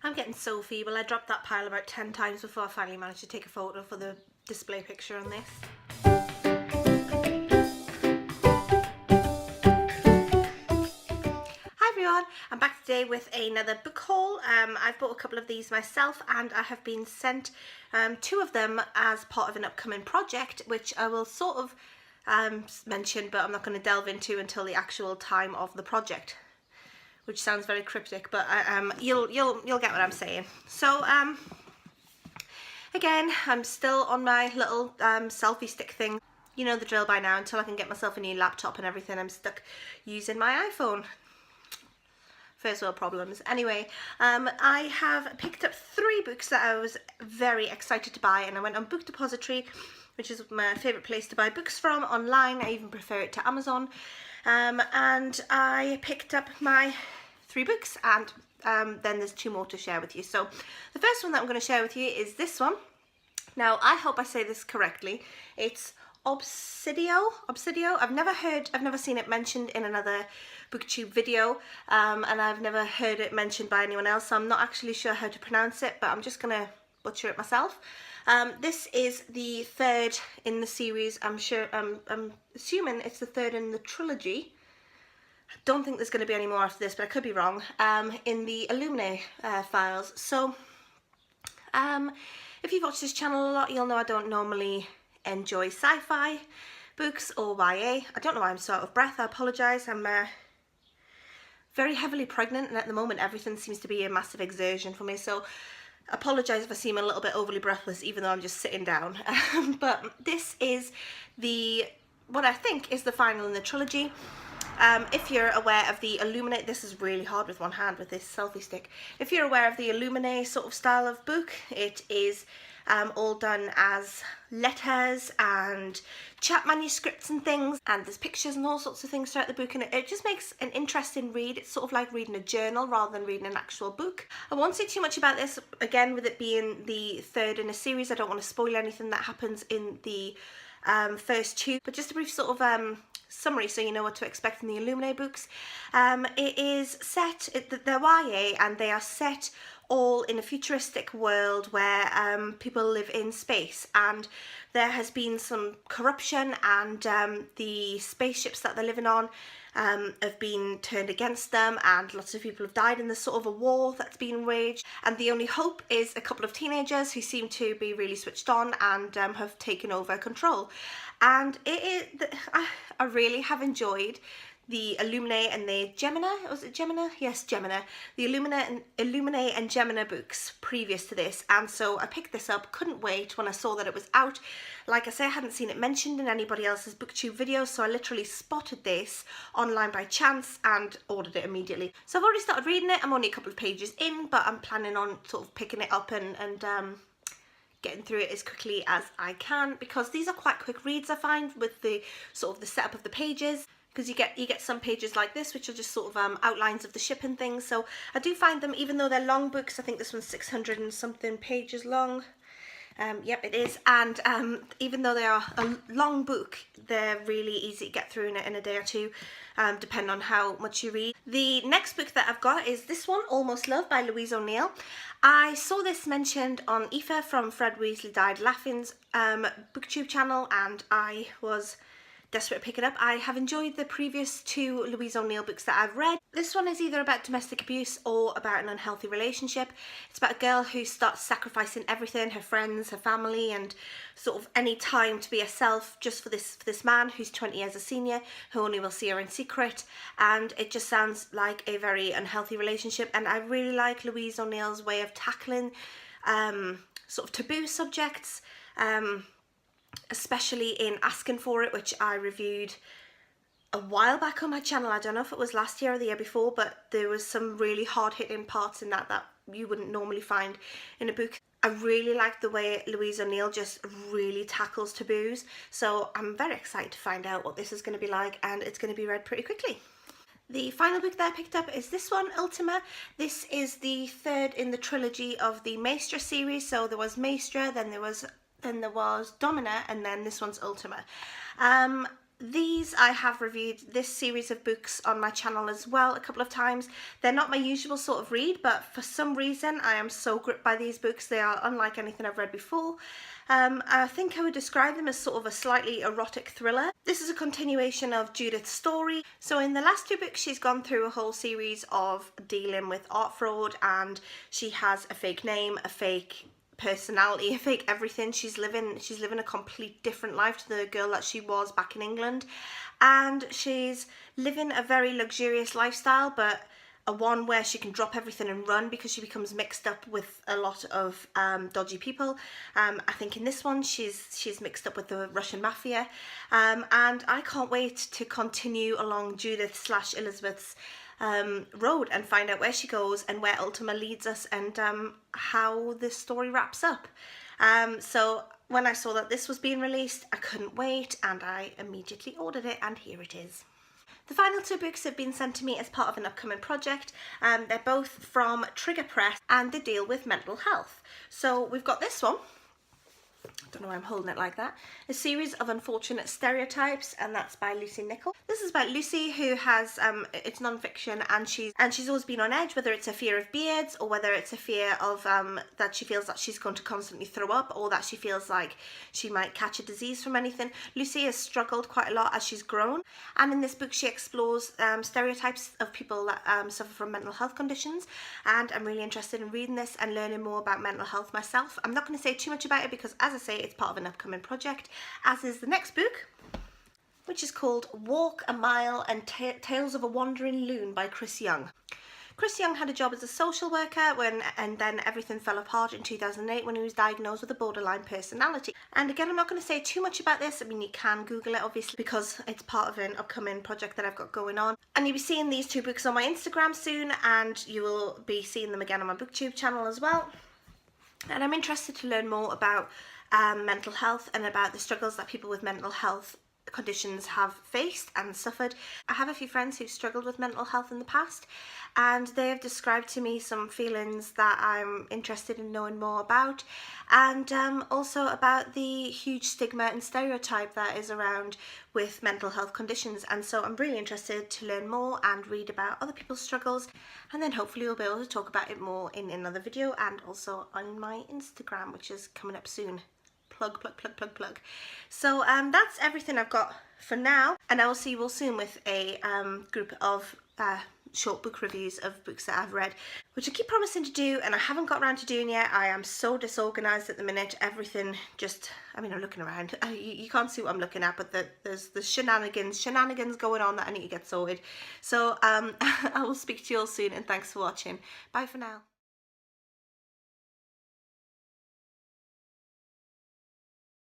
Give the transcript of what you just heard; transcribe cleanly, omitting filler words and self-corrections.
I'm getting so feeble. I dropped that pile about 10 times before I finally managed to take a photo for the display picture on this. Hi everyone, I'm back today with another book haul. I've bought a couple of these myself and I have been sent two of them as part of an upcoming project, which I will sort of mention, but I'm not going to delve into until the actual time of the project, which sounds very cryptic, but you'll get what I'm saying. So again, I'm still on my little selfie stick thing. You know the drill by now. Until I can get myself a new laptop and everything, I'm stuck using my iPhone. First world problems. Anyway, I have picked up 3 books that I was very excited to buy, and I went on Book Depository, which is my favourite place to buy books from online. I even prefer it to Amazon. And I picked up my 3 books, and then there's 2 more to share with you. So the first one that I'm going to share with you is this one. Now, I hope I say this correctly. It's Obsidian. I've never seen it mentioned in another booktube video, and I've never heard it mentioned by anyone else, so I'm not actually sure how to pronounce it, but I'm just gonna butcher it myself. This is the 3rd in the series. I'm assuming it's the 3rd in the trilogy. I don't think there's going to be any more after this, but I could be wrong. In the Ultima files. So if you've watched this channel a lot, you'll know I don't normally enjoy sci-fi books or YA. I don't know why I'm so out of breath. I apologise. I'm very heavily pregnant, and at the moment everything seems to be a massive exertion for me, so I apologise if I seem a little bit overly breathless even though I'm just sitting down. But this is what I think is the final in the trilogy. If you're aware of the Illuminate, this is really hard with one hand with this selfie stick. If you're aware of the Illuminate sort of style of book, it is all done as letters and chat manuscripts and things, and there's pictures and all sorts of things throughout the book, and it just makes an interesting read. It's sort of like reading a journal rather than reading an actual book. I won't say too much about this, again, with it being the 3rd in a series. I don't want to spoil anything that happens in the first 2, but just a brief sort of summary so you know what to expect in the Illuminate books. It is set, they're YA, and they are set all in a futuristic world where people live in space, and there has been some corruption, and the spaceships that they're living on have been turned against them, and lots of people have died in this sort of a war that's been waged, and the only hope is a couple of teenagers who seem to be really switched on and have taken over control. And I really have enjoyed the Illuminate and the Gemini, was it Gemini? Yes, Gemini. The Illuminate and Gemini books previous to this, and so I picked this up, couldn't wait when I saw that it was out. Like I say, I hadn't seen it mentioned in anybody else's booktube video, so I literally spotted this online by chance and ordered it immediately. So I've already started reading it. I'm only a couple of pages in, but I'm planning on sort of picking it up and getting through it as quickly as I can, because these are quite quick reads, I find, with the sort of the setup of the pages. Because you get some pages like this, which are just sort of outlines of the ship and things. So I do find them, even though they're long books, I think this one's 600 and something pages long. Yep, it is. And even though they are a long book, they're really easy to get through in a day or two, depending on how much you read. The next book that I've got is this one, Almost Love by Louise O'Neill. I saw this mentioned on Aoife from Fred Weasley Died Laughing's booktube channel, and I was desperate to pick it up. I have enjoyed the previous 2 Louise O'Neill books that I've read. This one is either about domestic abuse or about an unhealthy relationship. It's about a girl who starts sacrificing everything, her friends, her family, and sort of any time to be herself just for this man who's 20 years a senior, who only will see her in secret. And it just sounds like a very unhealthy relationship, and I really like Louise O'Neill's way of tackling sort of taboo subjects, especially in Asking For It, which I reviewed a while back on my channel. I don't know if it was last year or the year before, but there was some really hard-hitting parts in that you wouldn't normally find in a book. I really like the way Louise O'Neill just really tackles taboos, so I'm very excited to find out what this is going to be like, and it's going to be read pretty quickly. The final book that I picked up is this one, Ultima. This is the 3rd in the trilogy of the Maestra series. So there was Maestra, then there was Domina, and then this one's Ultima. These I have reviewed this series of books on my channel as well a couple of times. They're not my usual sort of read, but for some reason I am so gripped by these books. They are unlike anything I've read before. I think I would describe them as sort of a slightly erotic thriller. This is a continuation of Judith's story. So in the last two books she's gone through a whole series of dealing with art fraud, and she has a fake name, a fake personality, a fake everything. She's living a complete different life to the girl that she was back in England, and she's living a very luxurious lifestyle, but a one where she can drop everything and run because she becomes mixed up with a lot of dodgy people. I think in this one she's mixed up with the Russian mafia, and I can't wait to continue along Judith / Elizabeth's road and find out where she goes and where Ultima leads us, and how this story wraps up. So when I saw that this was being released, I couldn't wait and I immediately ordered it, and here it is. The final two books have been sent to me as part of an upcoming project. They're both from Trigger Press and they deal with mental health. So we've got this one. I don't know why I'm holding it like that. A Series of Unfortunate Stereotypes, and that's by Lucy Nichol. This is about Lucy, who has it's non-fiction, and she's always been on edge, whether it's a fear of beards or whether it's a fear of that she feels that she's going to constantly throw up, or that she feels like she might catch a disease from anything. Lucy has struggled quite a lot as she's grown, and in this book she explores stereotypes of people that suffer from mental health conditions, and I'm really interested in reading this and learning more about mental health myself. I'm not going to say too much about it because, as I say, it's part of an upcoming project, as is the next book, which is called Walk a Mile and Tales of a Wandering Loon by Chris Young. Chris Young had a job as a social worker and then everything fell apart in 2008 when he was diagnosed with a borderline personality. And again, I'm not going to say too much about this. I mean, you can Google it obviously because it's part of an upcoming project that I've got going on. And you'll be seeing these two books on my Instagram soon, and you will be seeing them again on my BookTube channel as well. And I'm interested to learn more about mental health and about the struggles that people with mental health conditions have faced and suffered. I have a few friends who've struggled with mental health in the past, and they have described to me some feelings that I'm interested in knowing more about, and also about the huge stigma and stereotype that is around with mental health conditions. And so I'm really interested to learn more and read about other people's struggles, and then hopefully we'll be able to talk about it more in another video and also on my Instagram, which is coming up soon. Plug. So that's everything I've got for now, and I will see you all soon with a group of short book reviews of books that I've read, which I keep promising to do and I haven't got around to doing yet. I am so disorganised at the minute. Everything just, I mean, I'm looking around. You can't see what I'm looking at, but there's shenanigans going on that I need to get sorted. So I will speak to you all soon, and thanks for watching. Bye for now.